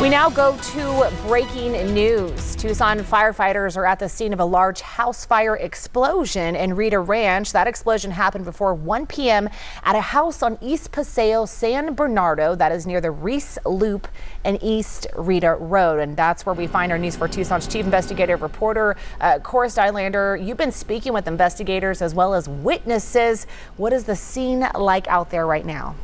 We now go to breaking news. Tucson firefighters are at the scene of a large house fire explosion in Rita Ranch. That explosion happened before 1 p.m. at a house on East Paseo, San Bernardo. That is near the Reese Loop and East Rita Road. And that's where we find our News 4 Tucson's chief investigative reporter, Cora Stylander. You've been speaking with investigators as well as witnesses. What is the scene like out there right now?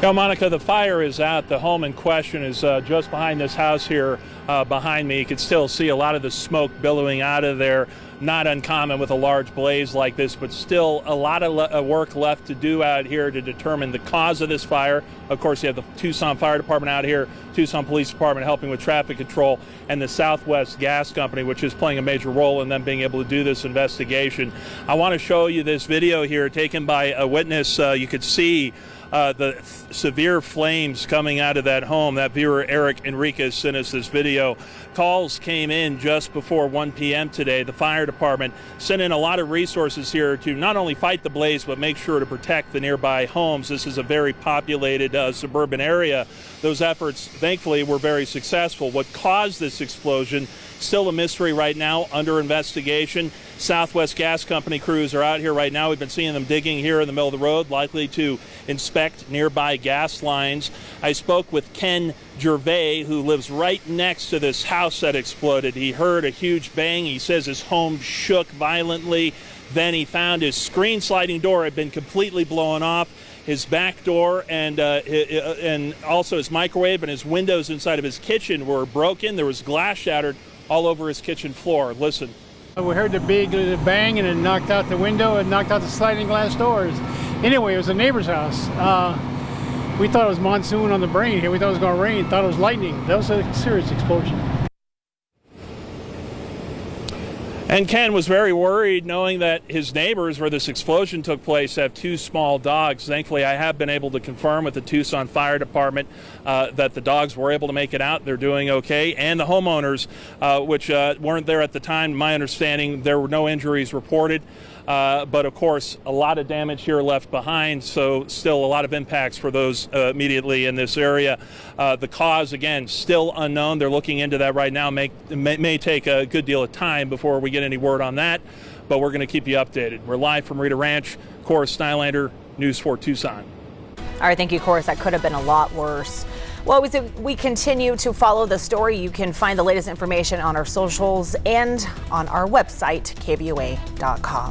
Now, Monica, the fire is out. The home in question is just behind this house here behind me. You can still see a lot of the smoke billowing out of there. Not uncommon with a large blaze like this, but still a lot of work left to do out here to determine the cause of this fire. Of course, you have the Tucson Fire Department out here, Tucson Police Department helping with traffic control, and the Southwest Gas Company, which is playing a major role in them being able to do this investigation. I want to show you this video here taken by a witness. You could see the severe flames coming out of that home. That viewer, Eric Enriquez, sent us this video. Calls came in just before 1 p.m. today. The fire department sent in a lot of resources here to not only fight the blaze, but make sure to protect the nearby homes. This is a very populated suburban area. Those efforts, thankfully, were very successful. What caused this explosion, still a mystery right now, under investigation. Southwest Gas Company crews are out here right now. We've been seeing them digging here in the middle of the road, likely to inspect nearby gas lines. I spoke with Ken Gervais, who lives right next to this house that exploded. He heard a huge bang. He says his home shook violently. Then he found his screen sliding door had been completely blown off. His back door and also his microwave and his windows inside of his kitchen were broken. There was glass shattered all over his kitchen floor. Listen. We heard the big bang and it knocked out the window and knocked out the sliding glass doors. Anyway, it was a neighbor's house. We thought it was monsoon on the brain here. We thought it was going to rain, thought it was lightning. That was a serious explosion. And Ken was very worried knowing that his neighbors where this explosion took place have two small dogs. Thankfully, I have been able to confirm with the Tucson Fire Department that the dogs were able to make it out. They're doing okay. And the homeowners, which weren't there at the time, my understanding, there were no injuries reported. But of course, a lot of damage here left behind, so still a lot of impacts for those immediately in this area. The cause, again, still unknown. They're looking into that right now. May take a good deal of time before we get any word on that, but we're going to keep you updated. We're live from Rita Ranch. Cora Stylander, News 4 Tucson. All right, thank you, Cora. That could have been a lot worse. Well, we continue to follow the story. You can find the latest information on our socials and on our website, KVOA.com.